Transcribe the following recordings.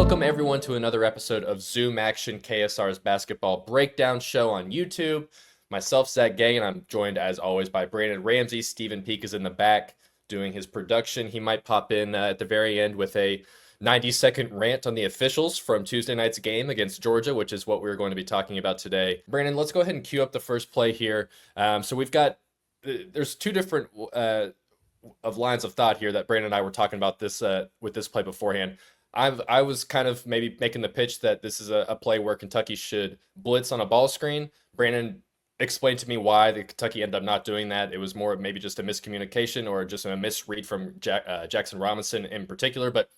Welcome everyone to another episode of Zoom Action KSR's basketball breakdown show on YouTube. Myself, Zack, and I'm joined as always by Brandon Ramsey. Stephen Peak is in the back doing his production. He might pop in at the very end with a 90-second rant on the officials from Tuesday night's game against Georgia, which is what we're going to be talking about today. Brandon, let's go ahead and cue up the first play here. So we've got, there's two different of lines of thought here that Brandon and I were talking about this with this play beforehand. I was kind of maybe making the pitch that this is a play where Kentucky should blitz on a ball screen. Brandon explained to me why the Kentucky ended up not doing that. It was more maybe just a miscommunication or just a misread from Jackson Robinson in particular, but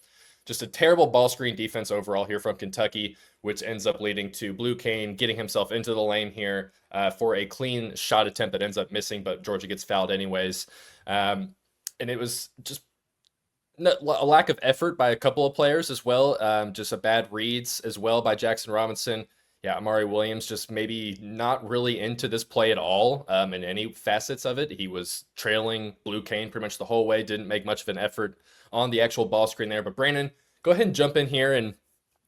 just a terrible ball screen defense overall here from Kentucky, which ends up leading to Blue Cane getting himself into the lane here for a clean shot attempt that ends up missing, but Georgia gets fouled anyways. And it was just a lack of effort by a couple of players as well. Just a bad reads as well by Jackson Robinson. Yeah, Amari Williams just maybe not really into this play at all in any facets of it. He was trailing Blue Cane pretty much the whole way, didn't make much of an effort on the actual ball screen there. But Brandon, go ahead and jump in here. And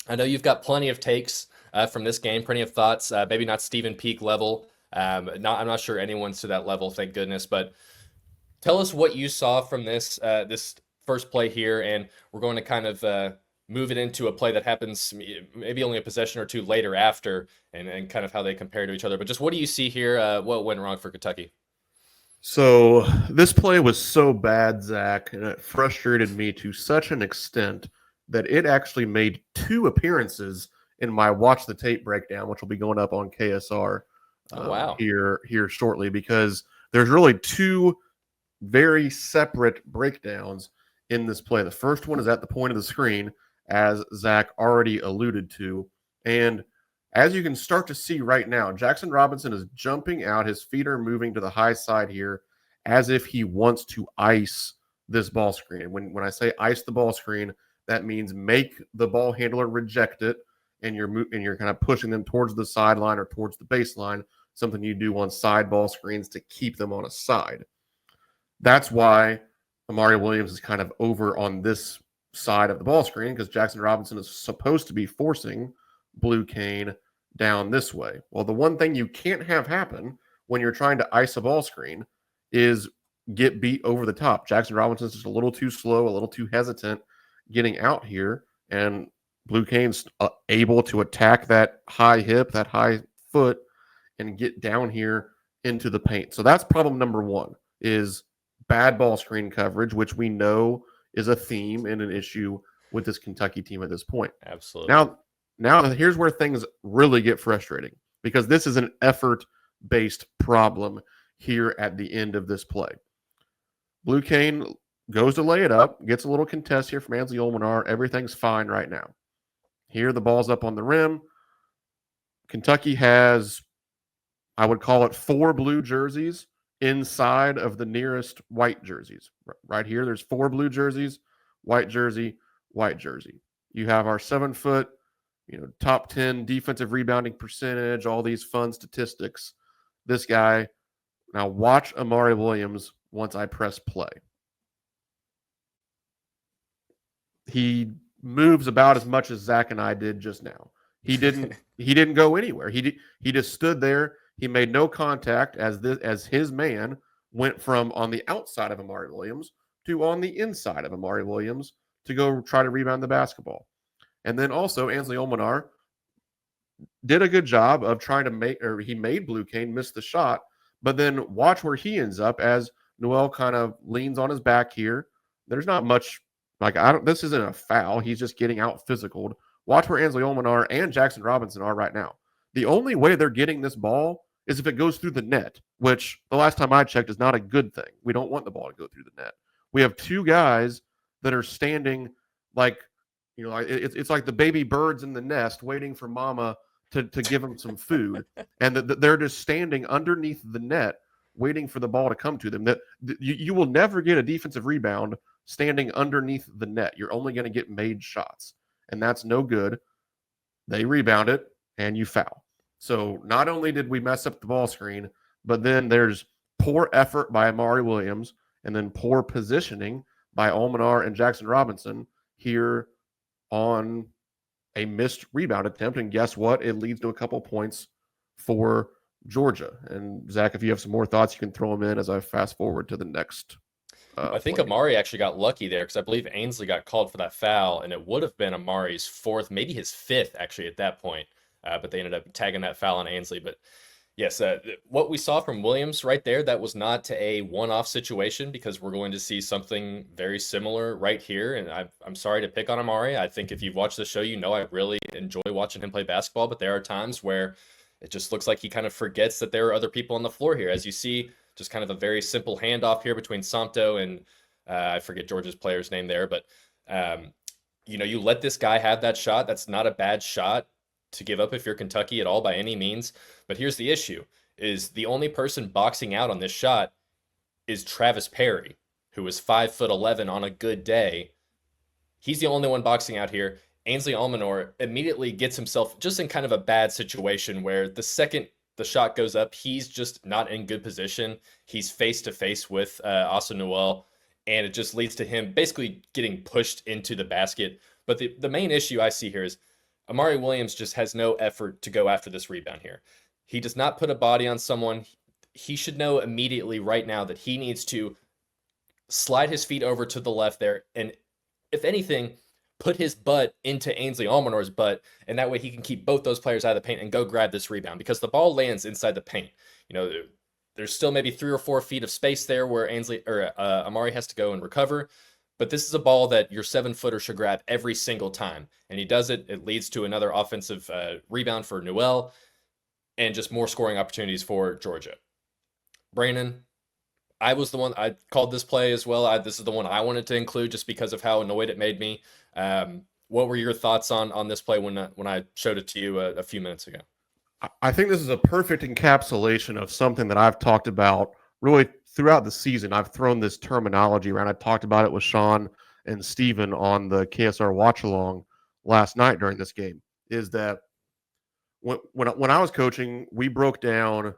I know you've got plenty of takes from this game, plenty of thoughts, maybe not Stephen Peak level. I'm not sure anyone's to that level, thank goodness. But tell us what you saw from this first play here, and we're going to kind of move it into a play that happens maybe only a possession or two later after, and kind of how they compare to each other. But just what do you see here? What went wrong for Kentucky? So this play was so bad, Zach, and it frustrated me to such an extent that it actually made two appearances in my Watch the Tape breakdown, which will be going up on KSR Wow. here shortly, because there's really two very separate breakdowns in this play. The first one is at the point of the screen, as Zach already alluded to. And as you can start to see right now, Jackson Robinson is jumping out. His feet are moving to the high side here as if he wants to ice this ball screen. And when I say ice the ball screen, that means make the ball handler reject it, and you're kind of pushing them towards the sideline or towards the baseline, something you do on side ball screens to keep them on a side. That's why Amari Williams is kind of over on this side of the ball screen, because Jackson Robinson is supposed to be forcing Blue Cane down this way. Well, the one thing you can't have happen when you're trying to ice a ball screen is get beat over the top. Jackson Robinson's just a little too slow, a little too hesitant getting out here, and Blue Cane's able to attack that high hip, that high foot, and get down here into the paint. So that's problem number one, is bad ball screen coverage, which we know is a theme and an issue with this Kentucky team at this point. Absolutely. Now here's where things really get frustrating, because this is an effort-based problem here at the end of this play. Blue Cane goes to lay it up, gets a little contest here from Ansley Olmanar. Everything's fine right now. Here, the ball's up on the rim. Kentucky has, I would call it, 4 blue jerseys inside of the nearest white jerseys. Right here, there's 4 blue jerseys, white jersey, white jersey. You have our 7-foot, top 10 defensive rebounding percentage, all these fun statistics. This guy, now watch Amari Williams once I press play. He moves about as much as Zach and I did just now. He didn't go anywhere. He just stood there. He made no contact as his man went from on the outside of Amari Williams to on the inside of Amari Williams to go try to rebound the basketball. And then also Ansley Olmanar did a good job of trying to he made Blue Cane miss the shot, but then watch where he ends up as Noel kind of leans on his back here. There's not much, this isn't a foul. He's just getting out physicaled. Watch where Ansley Olmanar and Jackson Robinson are right now. The only way they're getting this ball is if it goes through the net, which the last time I checked is not a good thing. We don't want the ball to go through the net. We have 2 guys that are standing it's like the baby birds in the nest waiting for mama to give them some food. And they're just standing underneath the net waiting for the ball to come to them. You will never get a defensive rebound standing underneath the net. You're only going to get made shots, and that's no good. They rebound it, and you foul. So not only did we mess up the ball screen, but then there's poor effort by Amari Williams, and then poor positioning by Olmanar and Jackson Robinson here on a missed rebound attempt. And guess what? It leads to a couple points for Georgia. And Zach, if you have some more thoughts, you can throw them in as I fast forward to the next I think play. Amari actually got lucky there because I believe Ainsley got called for that foul, and it would have been Amari's fourth, maybe his fifth actually at that point. But they ended up tagging that foul on Ainsley. But yes, what we saw from Williams right there, that was not a one-off situation because we're going to see something very similar right here. And I'm sorry to pick on Amari. I think if you've watched the show, you know I really enjoy watching him play basketball, but there are times where it just looks like he kind of forgets that there are other people on the floor here. As you see, just kind of a very simple handoff here between Santo and I forget Georgia's player's name there, but you let this guy have that shot. That's not a bad shot to give up if you're Kentucky at all by any means. But here's the issue: is the only person boxing out on this shot is Travis Perry, who is 5'11" on a good day. He's the only one boxing out here. Ainsley Almanor immediately gets himself just in kind of a bad situation where the second the shot goes up, he's just not in good position. He's face to face with Asa Noel, and it just leads to him basically getting pushed into the basket. But the main issue I see here is Amari Williams just has no effort to go after this rebound here. He does not put a body on someone. He should know immediately right now that he needs to slide his feet over to the left there, and if anything, put his butt into Ainsley Almanor's butt, and that way he can keep both those players out of the paint and go grab this rebound because the ball lands inside the paint. There's still maybe 3 or 4 feet of space there where Amari has to go and recover. But this is a ball that your 7-footer should grab every single time. And he does it. It leads to another offensive rebound for Newell and just more scoring opportunities for Georgia. Brandon, I was the one, I called this play as well. This is the one I wanted to include just because of how annoyed it made me. What were your thoughts on this play when I showed it to you a few minutes ago? I think this is a perfect encapsulation of something that I've talked about really throughout the season. I've thrown this terminology around. I talked about it with Sean and Steven on the KSR watch along last night during this game. Is that when I was coaching, we broke down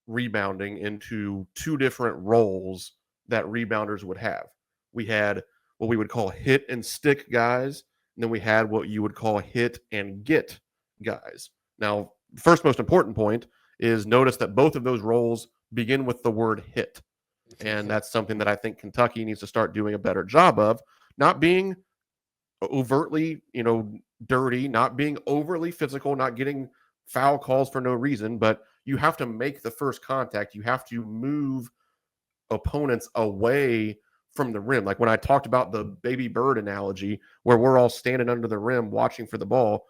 rebounding into 2 different roles that rebounders would have. We had what we would call hit and stick guys, and then we had what you would call hit and get guys. Now, first most important point is notice that both of those roles begin with the word hit. And that's something that I think Kentucky needs to start doing a better job of, not being overtly, dirty, not being overly physical, not getting foul calls for no reason, but you have to make the first contact. You have to move opponents away from the rim. Like when I talked about the baby bird analogy, where we're all standing under the rim watching for the ball,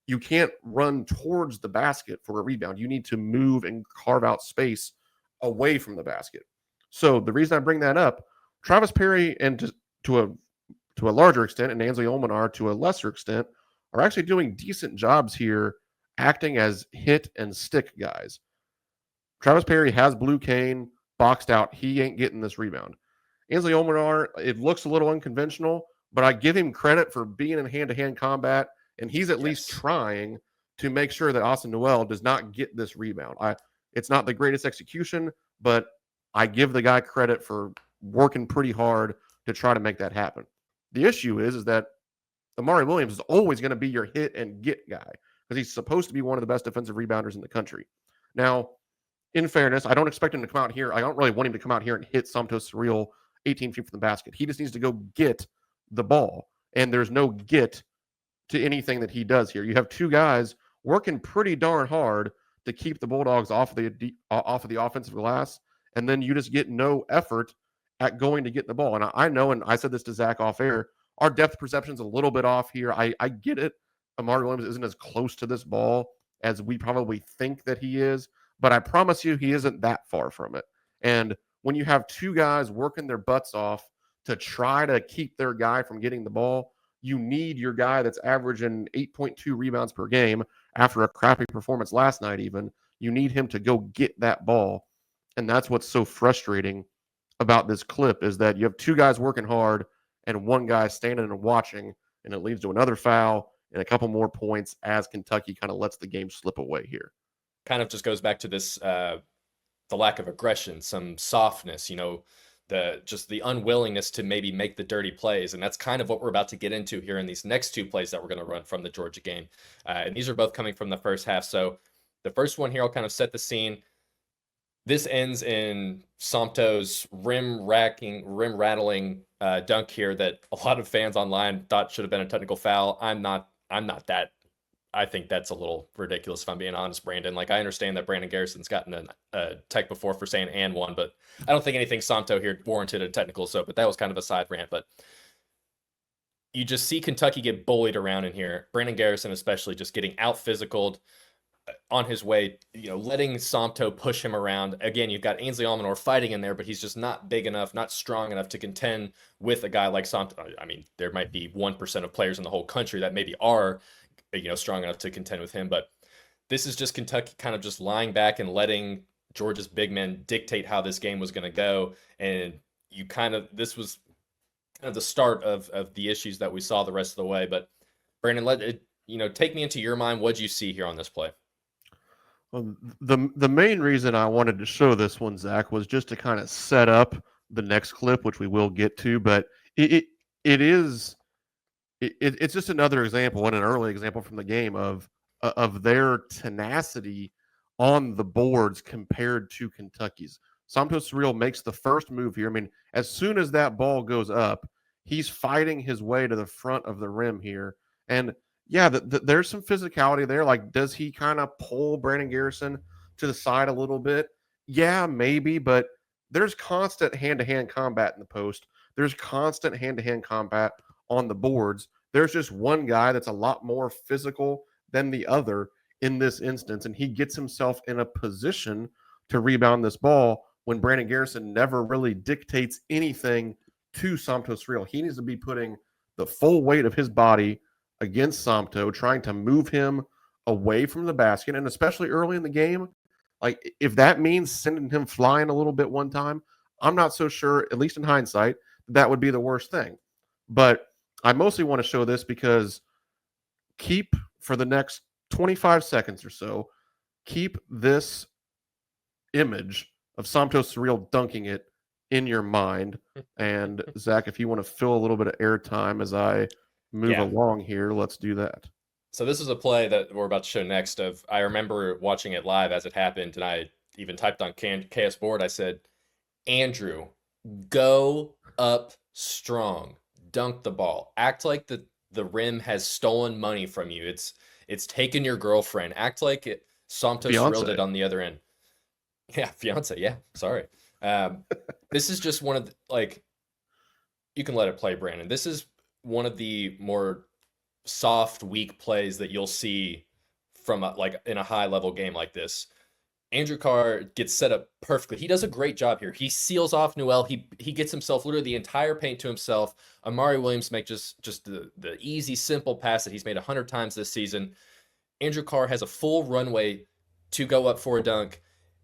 you can't run towards the basket for a rebound. You need to move and carve out space away from the basket. So the reason I bring that up, Travis Perry and to a larger extent, and Ainsley Almanar to a lesser extent, are actually doing decent jobs here acting as hit and stick guys. Travis Perry has blue cane boxed out. He ain't getting this rebound. Ainsley Almanar, it looks a little unconventional, but I give him credit for being in hand-to-hand combat, and he's at least trying to make sure that Austin Noel does not get this rebound. It's not the greatest execution, but I give the guy credit for working pretty hard to try to make that happen. The issue is that Amari Williams is always going to be your hit and get guy because he's supposed to be one of the best defensive rebounders in the country. Now, in fairness, I don't expect him to come out here. I don't really want him to come out here and hit Santos Surreal 18 feet from the basket. He just needs to go get the ball, and there's no get to anything that he does here. You have 2 guys working pretty darn hard to keep the Bulldogs off of the offensive glass, and then you just get no effort at going to get the ball. And I know, and I said this to Zack off air, our depth perception's a little bit off here. I get it. Amari Williams isn't as close to this ball as we probably think that he is, but I promise you he isn't that far from it. And when you have 2 guys working their butts off to try to keep their guy from getting the ball, you need your guy that's averaging 8.2 rebounds per game after a crappy performance last night even. You need him to go get that ball. And that's what's so frustrating about this clip is that you have 2 guys working hard and 1 guy standing and watching, and it leads to another foul and a couple more points as Kentucky kind of lets the game slip away here. Kind of just goes back to this, the lack of aggression, some softness, the unwillingness to maybe make the dirty plays. And that's kind of what we're about to get into here in these next two plays that we're going to run from the Georgia game. And these are both coming from the first half. So the first one here, I'll kind of set the scene. This ends in Somto's rim rattling dunk here that a lot of fans online thought should have been a technical foul. I'm not that. I think that's a little ridiculous if I'm being honest, Brandon. Like, I understand that Brandon Garrison's gotten a tech before for saying and one, but I don't think anything Somto here warranted a technical. So, but that was kind of a side rant. But you just see Kentucky get bullied around in here. Brandon Garrison, especially, just getting out physicaled on his way, letting Somto push him around. Again, you've got Ainsley Almanor fighting in there, but he's just not big enough, not strong enough to contend with a guy like Somto. I mean, there might be 1% of players in the whole country that maybe are, strong enough to contend with him. But this is just Kentucky kind of just lying back and letting Georgia's big men dictate how this game was going to go. And this was kind of the start of the issues that we saw the rest of the way. But Brandon, take me into your mind. What'd you see here on this play? Well, the main reason I wanted to show this one, Zach, was just to kind of set up the next clip, which we will get to. But it's just another example and an early example from the game of their tenacity on the boards compared to Kentucky's. Santos Real makes the first move here. I mean, as soon as that ball goes up, he's fighting his way to the front of the rim here. And yeah, there's some physicality there. Like, does he kind of pull Brandon Garrison to the side a little bit? Yeah, maybe, but there's constant hand-to-hand combat in the post. There's constant hand-to-hand combat on the boards. There's just one guy that's a lot more physical than the other in this instance, and he gets himself in a position to rebound this ball when Brandon Garrison never really dictates anything to Santos Real. He needs to be putting the full weight of his body against Somto, trying to move him away from the basket, and especially early in the game, like if that means sending him flying a little bit one time, I'm not so sure, at least in hindsight, that would be the worst thing. But I mostly want to show this because keep, for the next 25 seconds or so, keep this image of Santos Surreal dunking it in your mind. And Zach, if you want to fill a little bit of airtime as I move along here, let's do that. So this is a play that we're about to show next. I remember watching it live as it happened, and I even typed on KS Board. I said, Andrew, go up strong, dunk the ball, act like the rim has stolen money from you. It's taken your girlfriend. Act like it. Santos Surreal did on the other end. Yeah, fiance. Yeah, sorry. This is just one of you can let it play, Brandon. This is one of the more soft, weak plays that you'll see from in a high level game like this. Andrew Carr gets set up perfectly. He does a great job here. He seals off Newell. He gets himself literally the entire paint to himself. Amari Williams makes just the easy, simple pass that he's made 100 times this season. Andrew Carr has a full runway to go up for a dunk,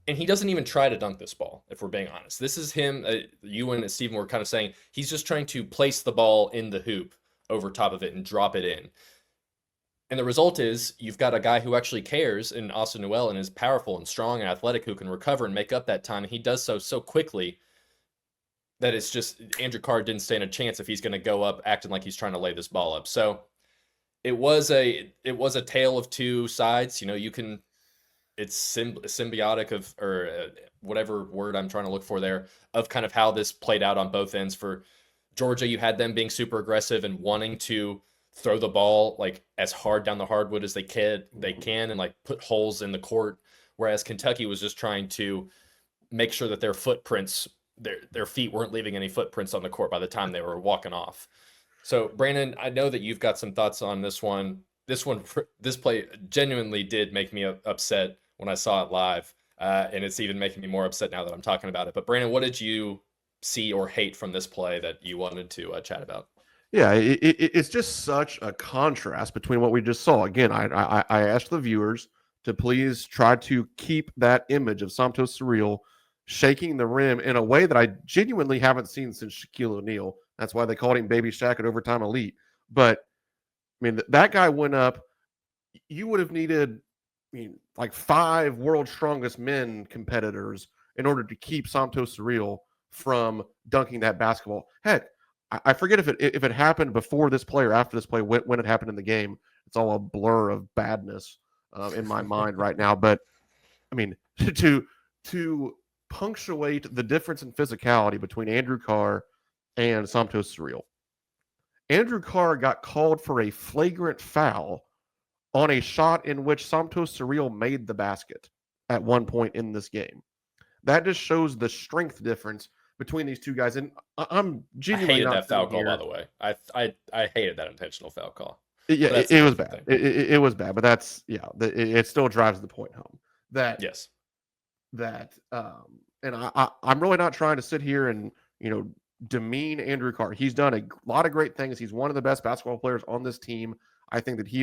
and he doesn't even try to dunk this ball, if we're being honest. This is him. You and Steven were kind of saying he's just trying to place the ball in the hoop over top of it and drop it in. And the result is you've got a guy who actually cares in Austin Newell and is powerful and strong and athletic, who can recover and make up that time. And he does so quickly that it's just Andrew Carr didn't stand a chance if he's going to go up acting like he's trying to lay this ball up. So it was a tale of two sides. It's symbiotic of, or whatever word I'm trying to look for there, of kind of how this played out on both ends. For Georgia, you had them being super aggressive and wanting to throw the ball as hard down the hardwood as they can and put holes in the court, whereas Kentucky was just trying to make sure that their footprints, their feet weren't leaving any footprints on the court by the time they were walking off. So Brandon, I know that you've got some thoughts on this one. This play genuinely did make me upset when I saw it live, and it's even making me more upset now that I'm talking about it. But Brandon, what did you see or hate from this play that you wanted to chat about? Yeah, it's just such a contrast between what we just saw. Again, I asked the viewers to please try to keep that image of Santos Surreal shaking the rim in a way that I genuinely haven't seen since Shaquille O'Neal. That's why they called him Baby Shaq at Overtime Elite. But I mean, that guy went up. You would have needed, 5 world's strongest men competitors in order to keep Santos Surreal from dunking that basketball. Heck, I forget if it happened before this play or after this play, when it happened in the game. It's all a blur of badness in my mind right now. But I mean, to punctuate the difference in physicality between Andrew Carr and Santos Surreal, Andrew Carr got called for a flagrant foul on a shot in which Santos Surreal made the basket at one point in this game. That just shows the strength difference between these two guys. And I'm I genuinely hated not that foul sitting call, by here. the way. I hated that intentional foul call. Yeah, But that's it a was different bad. thing. It was bad, but that's it still drives the point home that Yes. and I'm really not trying to sit here and demean Andrew Carr. He's done a lot of great things. He's one of the best basketball players on this team. I think that he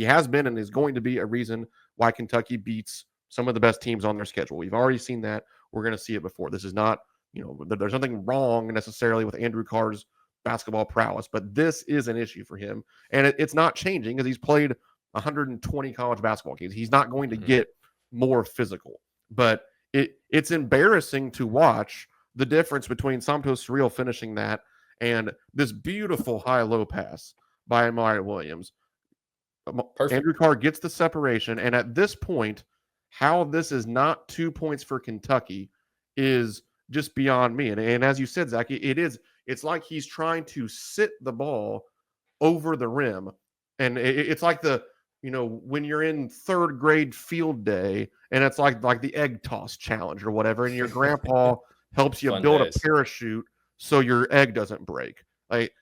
has been and is going to be a reason why Kentucky beats some of the best teams on their schedule. We've already seen that. We're going to see it before. This is not, there's nothing wrong necessarily with Andrew Carr's basketball prowess, but this is an issue for him. And it's not changing because he's played 120 college basketball games. He's not going to get more physical, but it's embarrassing to watch the difference between Santos Surreal finishing that and this beautiful high-low pass by Amari Williams. Perfect. Andrew Carr gets the separation, and at this point, how this is not 2 points for Kentucky is just beyond me. And as you said, Zach, it's like he's trying to sit the ball over the rim. And it's like when you're in third grade field day and it's like the egg toss challenge or whatever, and your grandpa helps you Fun build days. a parachute so your egg doesn't break. Like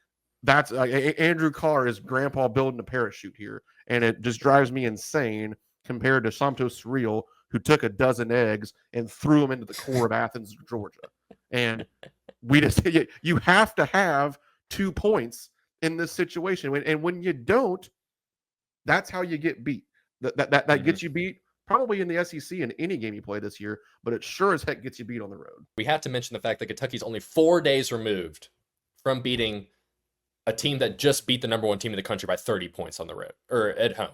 that's Andrew Carr is grandpa building a parachute here, and it just drives me insane compared to Santos Surreal, who took a dozen eggs and threw them into the core of Athens, Georgia. And we just you have to have 2 points in this situation, and when you don't, that's how you get beat. That gets you beat probably in the SEC in any game you play this year, but it sure as heck gets you beat on the road. We have to mention the fact that Kentucky's only 4 days removed from beating a team that just beat the number 1 team in the country by 30 points on the road or at home.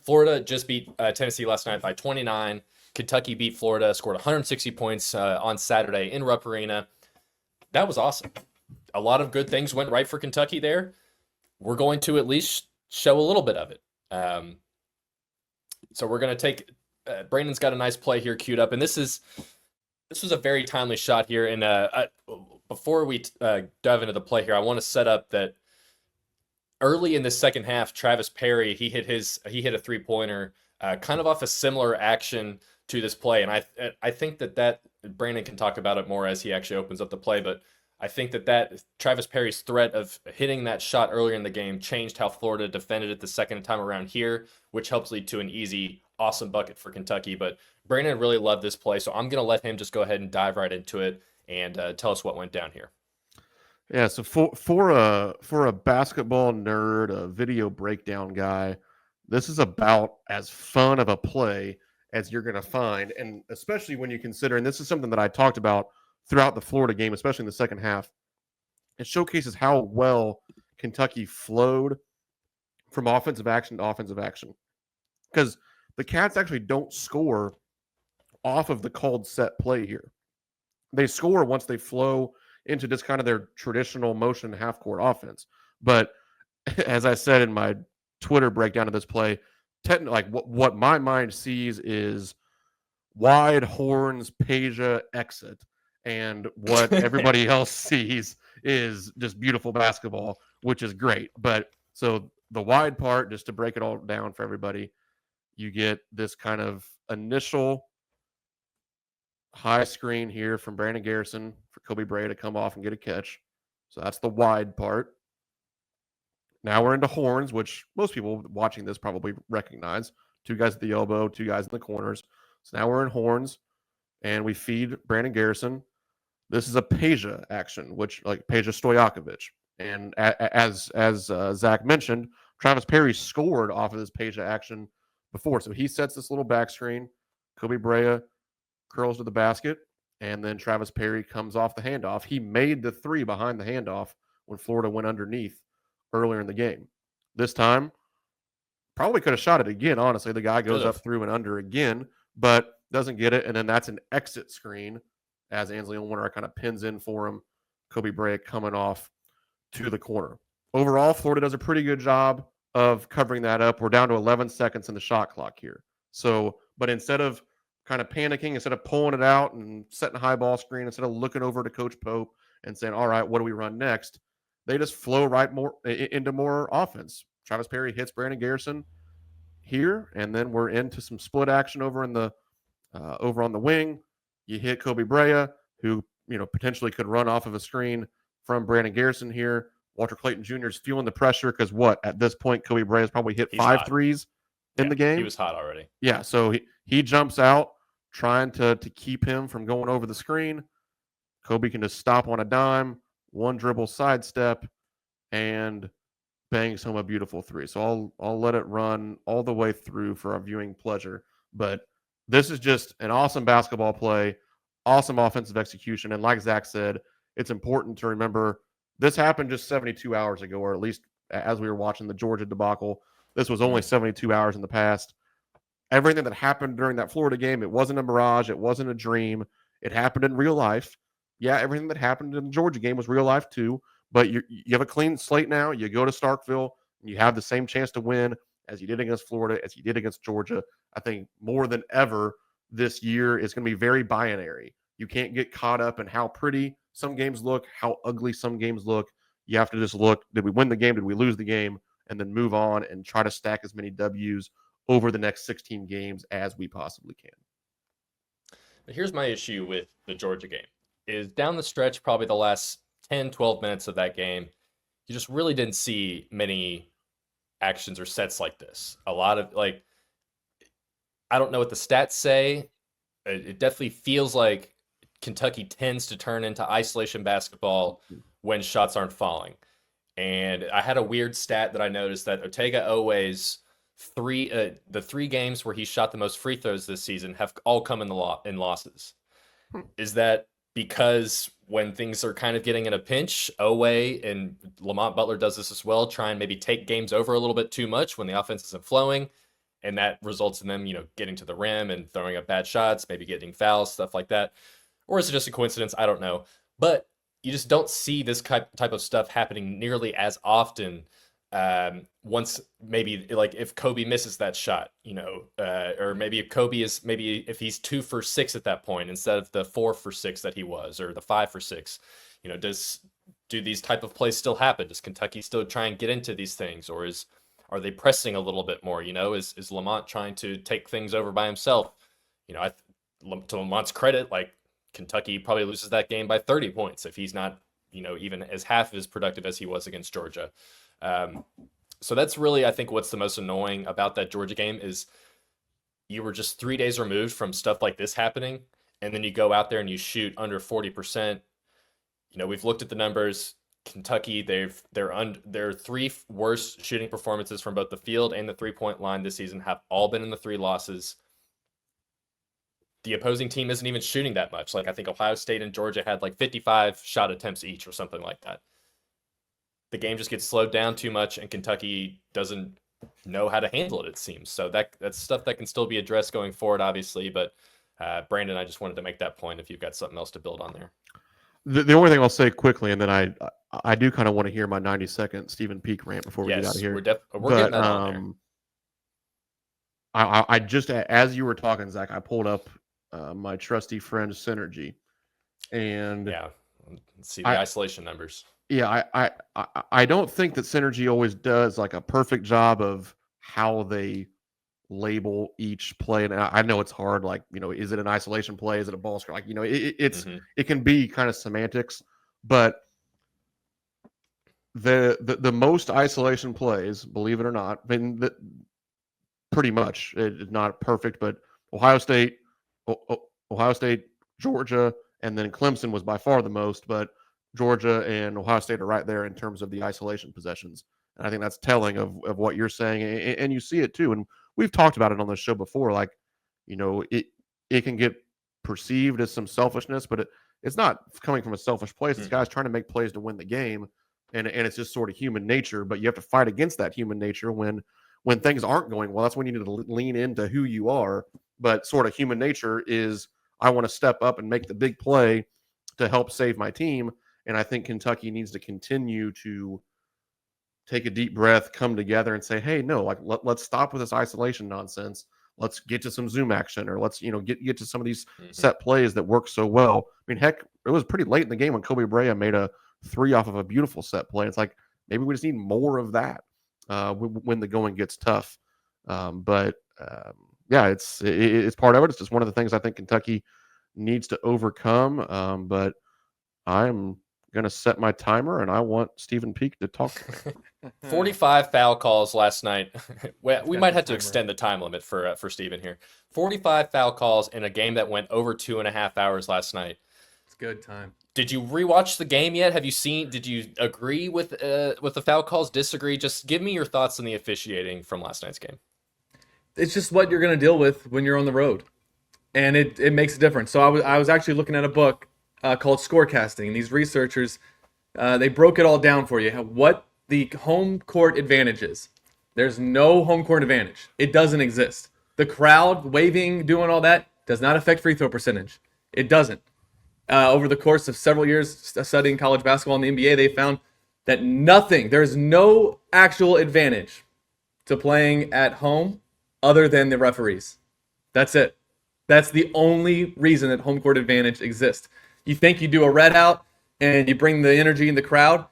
Florida just beat Tennessee last night by 29. Kentucky beat Florida, scored 160 points on Saturday in Rupp Arena. That was awesome. A lot of good things went right for Kentucky there. We're going to at least show a little bit of it. So we're going to take Brandon's got a nice play here queued up, and this was a very timely shot here. And before we dive into the play here, I want to set up that early in the second half, Travis Perry he hit a 3-pointer, kind of off a similar action to this play, and I think that Brandon can talk about it more as he actually opens up the play, but I think that Travis Perry's threat of hitting that shot earlier in the game changed how Florida defended it the second time around here, which helps lead to an easy, awesome bucket for Kentucky. But Brandon really loved this play, so I'm going to let him just go ahead and dive right into it and tell us what went down here. Yeah, so for a basketball nerd, a video breakdown guy, this is about as fun of a play as you're going to find, and especially when you consider, and this is something that I talked about throughout the Florida game, especially in the second half, it showcases how well Kentucky flowed from offensive action to offensive action. Because the Cats actually don't score off of the called set play here. They score once they flow into just kind of their traditional motion half-court offense. But as I said in my Twitter breakdown of this play, what my mind sees is wide horns, Peja exit. And what everybody else sees is just beautiful basketball, which is great. But so the wide part, just to break it all down for everybody, you get this kind of initial high screen here from Brandon Garrison for Kobe Bray to come off and get a catch. So that's the wide part. Now we're into horns, which most people watching this probably recognize. 2 guys at the elbow, 2 guys in the corners. So now we're in horns, and we feed Brandon Garrison. This is a Peja action, which like Peja Stojakovic. And as Zach mentioned, Travis Perry scored off of this Peja action before. So he sets this little back screen. Kobe Brea curls to the basket, and then Travis Perry comes off the handoff. He made the 3 behind the handoff when Florida went underneath earlier in the game. This time, probably could have shot it again, honestly. The guy goes up through and under again, but doesn't get it, and then that's an exit screen. as Ansley Warner kind of pins in for him. Kobe Bryant coming off to the corner. Overall, Florida does a pretty good job of covering that up. We're down to 11 seconds in the shot clock here. So, but instead of kind of panicking, instead of pulling it out and setting a high ball screen, instead of looking over to Coach Pope and saying, all right, what do we run next? They just flow right more into more offense. Travis Perry hits Brandon Garrison here, and then we're into some split action over in the over on the wing. You hit Kobe Bryant, who potentially could run off of a screen from Brandon Garrison here. Walter Clayton Jr. is feeling the pressure because at this point, Kobe Bryant has probably hit He's five hot. threes in the game. He was hot already. Yeah, so he jumps out trying to keep him from going over the screen. Kobe can just stop on a dime, one dribble sidestep, and bangs home a beautiful three. So I'll let it run all the way through for our viewing pleasure. But this is just an awesome basketball play, awesome offensive execution. And like Zach said, it's important to remember this happened just 72 hours ago, or at least as we were watching the Georgia debacle. This was only 72 hours in the past. Everything that happened during that Florida game, it wasn't a mirage. It wasn't a dream. It happened in real life. Yeah, everything that happened in the Georgia game was real life too. But you have a clean slate now. You go to Starkville, and you have the same chance to win as you did against Florida, as you did against Georgia. I think more than ever this year is going to be very binary. You can't get caught up in how pretty some games look, how ugly some games look. You have to just look, did we win the game? Did we lose the game? And then move on and try to stack as many W's over the next 16 games as we possibly can. But here's my issue with the Georgia game is down the stretch, probably the last 10, 12 minutes of that game, you just really didn't see many actions or sets like this. A lot of I don't know what the stats say. It definitely feels like Kentucky tends to turn into isolation basketball when shots aren't falling. And I had a weird stat that I noticed that Otega Oweh's the three games where he shot the most free throws this season have all come in losses. Is that because when things are kind of getting in a pinch, Oweh and Lamont Butler does this as well, try and maybe take games over a little bit too much when the offense isn't flowing, and that results in them, getting to the rim and throwing up bad shots, maybe getting fouls, stuff like that. Or is it just a coincidence? I don't know. But you just don't see this type of stuff happening nearly as often. Once maybe if Kobe misses that shot, or maybe if he's 2 for 6 at that point instead of the 4 for 6 that he was, or the 5 for 6, do these type of plays still happen? Does Kentucky still try and get into these things, or are they pressing a little bit more? Is Lamont trying to take things over by himself? To Lamont's credit, Kentucky probably loses that game by 30 points if he's not, even as half as productive as he was against Georgia. So that's really, I think, what's the most annoying about that Georgia game is you were just 3 days removed from stuff like this happening, and then you go out there and you shoot under 40%. We've looked at the numbers. Kentucky, their three worst shooting performances from both the field and the 3-point line this season have all been in the 3 losses. The opposing team isn't even shooting that much. I think Ohio State and Georgia had 55 shot attempts each or something like that. The game just gets slowed down too much, and Kentucky doesn't know how to handle it, it seems. So that's stuff that can still be addressed going forward, obviously. But Brandon, I just wanted to make that point if you've got something else to build on there. The only thing I'll say quickly, and then I do kind of want to hear my 90-second Stephen Peak rant before we get out of here. We're getting that on there. I just, as you were talking, Zach, I pulled up my trusty friend Synergy, and let's see the isolation numbers. Yeah, I don't think that Synergy always does a perfect job of how they label each play, and I know it's hard. Is it an isolation play? Is it a ball screen? It can be kind of semantics, but the most isolation plays, believe it or not, pretty much it's not perfect, but Ohio State, Georgia, and then Clemson was by far the most, but Georgia and Ohio State are right there in terms of the isolation possessions. And I think that's telling of what you're saying. And you see it too. And we've talked about it on the show before. It can get perceived as some selfishness, but it's not coming from a selfish place. This guy's trying to make plays to win the game. And it's just sort of human nature, but you have to fight against that human nature when things aren't going well. That's when you need to lean into who you are. But sort of human nature is, I want to step up and make the big play to help save my team. And I think Kentucky needs to continue to take a deep breath, come together, and say, hey, no, like let's stop with this isolation nonsense. Let's get to some zoom action, or let's get to some of these set plays that work so well. I mean, heck, it was pretty late in the game when Kobe Bryant made a 3 off of a beautiful set play. It's like maybe we just need more of that when the going gets tough. Yeah, it's part of it. It's just one of the things I think Kentucky needs to overcome. But I'm going to set my timer, and I want Stephen Peak to talk. 45 foul calls last night. We might have to extend the time limit for Stephen here. 45 foul calls in a game that went over 2.5 hours last night. It's good time. Did you rewatch the game yet? Did you agree with the foul calls? Disagree? Just give me your thoughts on the officiating from last night's game. It's just what you're going to deal with when you're on the road, and it makes a difference. So I was actually looking at a book called Scorecasting, and these researchers they broke it all down for you. What the home court advantage is. There's no home court advantage. It doesn't exist. The crowd waving, doing all that does not affect free throw percentage. It doesn't. Over the course of several years studying college basketball in the NBA, they found that there's no actual advantage to playing at home other than the referees. That's it. That's the only reason that home court advantage exists. You think you do a red out and you bring the energy in the crowd,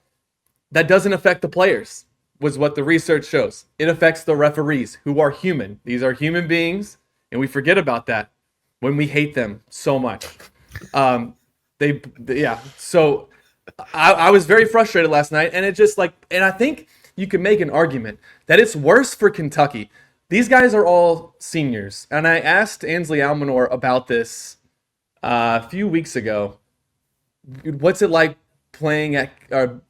that doesn't affect the players, was what the research shows. It affects the referees, who are human. These are human beings, and we forget about that when we hate them so much. So I was very frustrated last night, and and I think you could make an argument that it's worse for Kentucky. These guys are all seniors, and I asked Ansley Almanor about this a few weeks ago. What's it like playing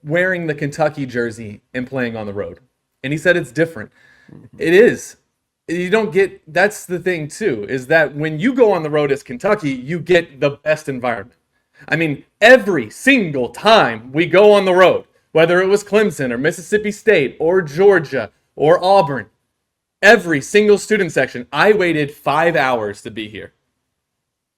wearing the Kentucky jersey and playing on the road? And he said it's different. It is. You don't get, that's the thing too, is that when you go on the road as Kentucky, you get the best environment. I mean, every single time we go on the road, whether it was Clemson or Mississippi State or Georgia or Auburn, every single student section, I waited 5 hours to be here.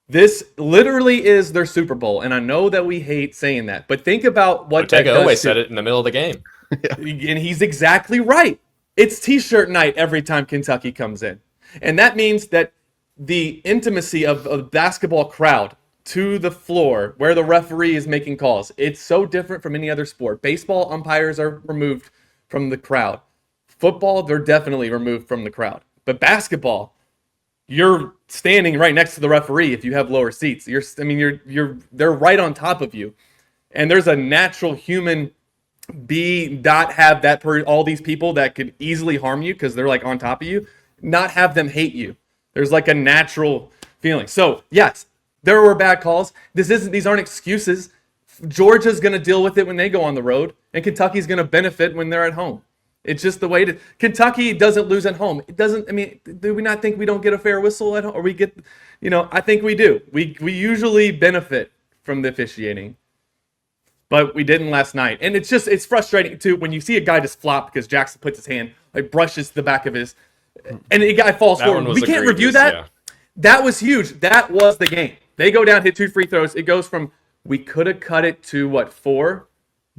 This literally is their Super Bowl, and I know that we hate saying that, but think about what that does. always said it in the middle of the game. And he's exactly right. It's T-shirt night every time Kentucky comes in. And that means that the intimacy of a basketball crowd to the floor where the referee is making calls, it's so different from any other sport. Baseball umpires are removed from the crowd. Football, they're definitely removed from the crowd. But basketball, you're standing right next to the referee if you have lower seats. They're right on top of you. And there's a natural human not have all these people that could easily harm you because they're like on top of you, not have them hate you. There's like a natural feeling. So yes, there were bad calls. These aren't excuses. Georgia's going to deal with it when they go on the road, and Kentucky's going to benefit when they're at home. It's just the way Kentucky doesn't lose at home. It doesn't, do we not think we don't get a fair whistle at home? Or we get, I think we do. We usually benefit from the officiating. But we didn't last night. And it's frustrating too when you see a guy just flop because Jackson puts his hand, brushes the back of his, and the guy falls forward. We can't review that. Yeah. That was huge. That was the game. They go down, hit 2 free throws. It goes from, we could have cut it to 4?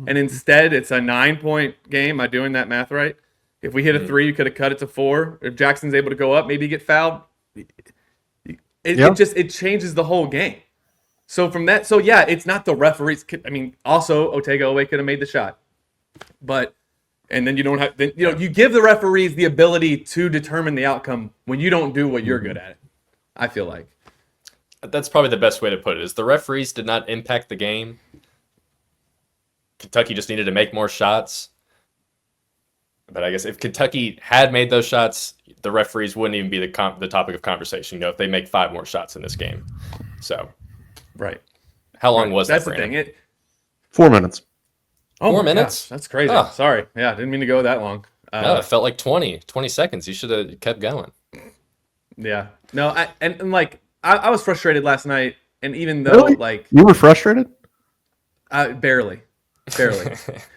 And instead, it's a 9-point game. Am I doing that math right? If we hit a 3, you could have cut it to 4. If Jackson's able to go up, maybe get fouled. It changes the whole game. So from that, it's not the referees. Also Otega-Oweh could have made the shot, and then you don't have. You give the referees the ability to determine the outcome when you don't do what you're good at. I feel like that's probably the best way to put it. Is the referees did not impact the game. Kentucky just needed to make more shots. But I guess if Kentucky had made those shots, the referees wouldn't even be the topic of conversation. If they make 5 more shots in this game, so. Right. How long was that? That's the thing. 4 minutes. Oh, 4 minutes? Gosh, that's crazy. Oh. Sorry. Yeah, didn't mean to go that long. No, it felt like 20 seconds. You should have kept going. Yeah. No, I was frustrated last night, and even though you were frustrated? Barely.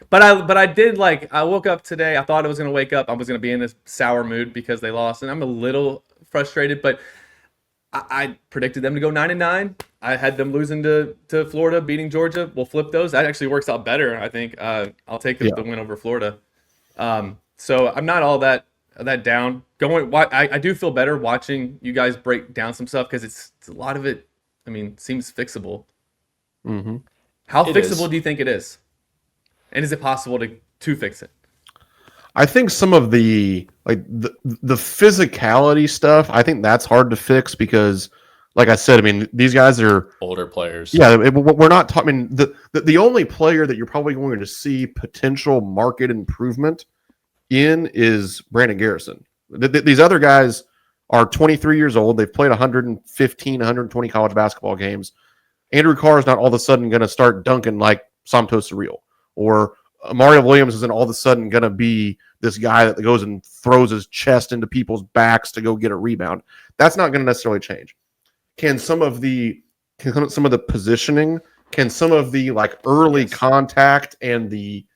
But I did I woke up today. I thought I was going to wake up. I was going to be in this sour mood because they lost, and I'm a little frustrated, but I predicted them to go 9-9. I had them losing to Florida, beating Georgia. We'll flip those. That actually works out better, I think. I'll take the win over Florida. So I'm not all that down. I do feel better watching you guys break down some stuff because it's a lot of it. I mean, seems fixable. Mm-hmm. How fixable do you think it is? And is it possible to fix it? I think some of the physicality stuff, I think that's hard to fix because, like I said, I mean, these guys are older players. Yeah, we're not talking. I mean, the only player that you're probably going to see potential market improvement in is Brandon Garrison. These other guys are 23 years old. They've played 115, 120 college basketball games. Andrew Carr is not all of a sudden going to start dunking like Santos Surreal, or Mario Williams isn't all of a sudden going to be this guy that goes and throws his chest into people's backs to go get a rebound. That's not going to necessarily change. Can some of the positioning, can some of the like early contact and the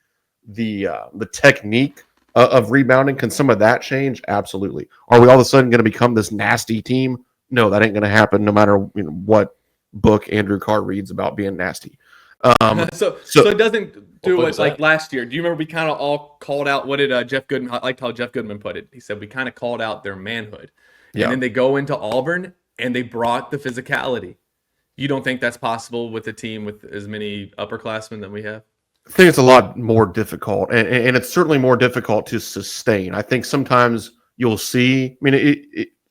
technique of rebounding, can some of that change? Absolutely. Are we all of a sudden going to become this nasty team? No, that ain't going to happen. No matter what book Andrew Carr reads about being nasty. So it doesn't do it like last year. Do you remember we kind of all called out, what did Jeff Goodman, I liked how Jeff Goodman put it. He said we kind of called out their manhood. And then they go into Auburn and they brought the physicality. You don't think that's possible with a team with as many upperclassmen that we have? I think it's a lot more difficult, and it's certainly more difficult to sustain. I think sometimes you'll see, I mean,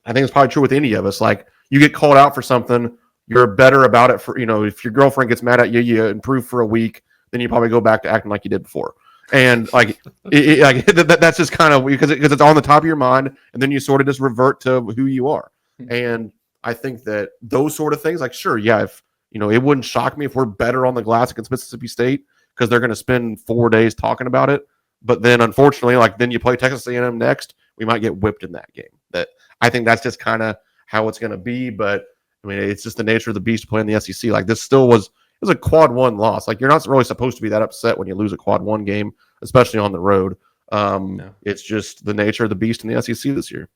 I think it's probably true with any of us. Like, you get called out for something, you're better about it for, if your girlfriend gets mad at you, you improve for a week, then you probably go back to acting like you did before. And like, that's just kind of because it's on the top of your mind, and then you sort of just revert to who you are. And I think that those sort of things, like, sure, yeah, if it wouldn't shock me if we're better on the glass against Mississippi State because they're going to spend 4 days talking about it. But then, unfortunately, like, then you play Texas A&M next, we might get whipped in that game. That I think that's just kind of how it's going to be. But I mean, it's just the nature of the beast to play in the SEC. Like, this still was a quad one loss. Like, you're not really supposed to be that upset when you lose a quad one game, especially on the road. No. It's just the nature of the beast in the SEC this year.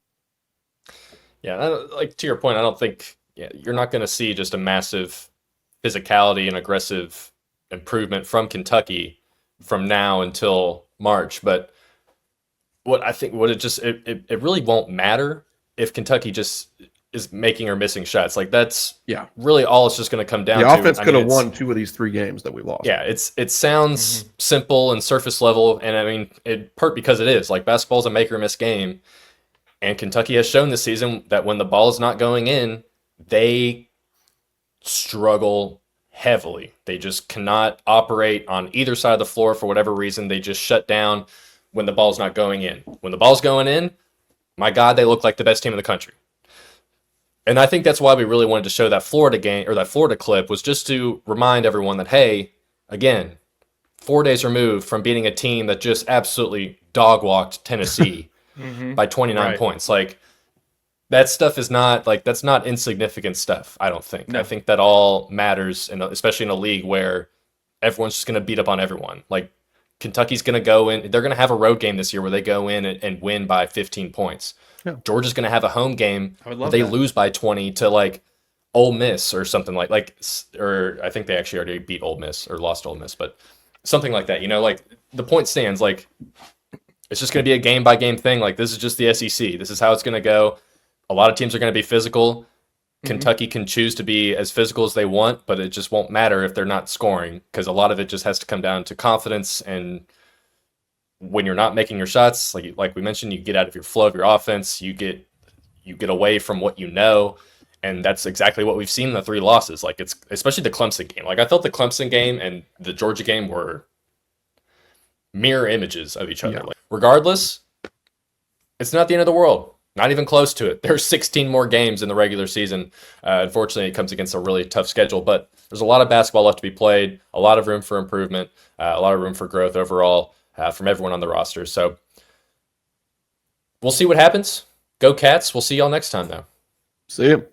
Yeah, like, to your point, I don't think you're not going to see just a massive physicality and aggressive improvement from Kentucky from now until March. But it really won't matter if Kentucky just is making or missing shots. Like, that's really all it's just going to come down to. The offense could have won 2 of these 3 games that we lost. Yeah, it sounds simple and surface level, and I mean, because it is. Like, basketball's a make or miss game, and Kentucky has shown this season that when the ball is not going in, they struggle heavily. They just cannot operate on either side of the floor for whatever reason. They just shut down when the ball's not going in. When the ball's going in, my God, they look like the best team in the country. And I think that's why we really wanted to show that Florida game, or that Florida clip, was just to remind everyone that, hey, again, 4 days removed from beating a team that just absolutely dog-walked Tennessee by 29 points. Like, that stuff is not, like, that's not insignificant stuff, I don't think. No. I think that all matters, especially in a league where everyone's just going to beat up on everyone. Like, Kentucky's going to go in, they're going to have a road game this year where they go in and win by 15 points. Yeah. Georgia's going to have a home game where they lose by 20 to, like, Ole Miss or something or I think they actually already beat Ole Miss or lost Ole Miss, but something like that. Like, the point stands. Like, it's just going to be a game by game thing. Like, this is just the SEC. This is how it's going to go. A lot of teams are going to be physical. Kentucky can choose to be as physical as they want, but it just won't matter if they're not scoring, because a lot of it just has to come down to confidence. And when you're not making your shots, like we mentioned, you get out of your flow of your offense. You get away from what you know, and that's exactly what we've seen in the 3 losses. Like, it's especially the Clemson game. Like, I felt the Clemson game and the Georgia game were mirror images of each other. Yeah. Like, regardless, it's not the end of the world. Not even close to it. There's 16 more games in the regular season. Unfortunately, it comes against a really tough schedule, but there's a lot of basketball left to be played, a lot of room for improvement, a lot of room for growth overall from everyone on the roster. So we'll see what happens. Go Cats. We'll see y'all next time, though. See you.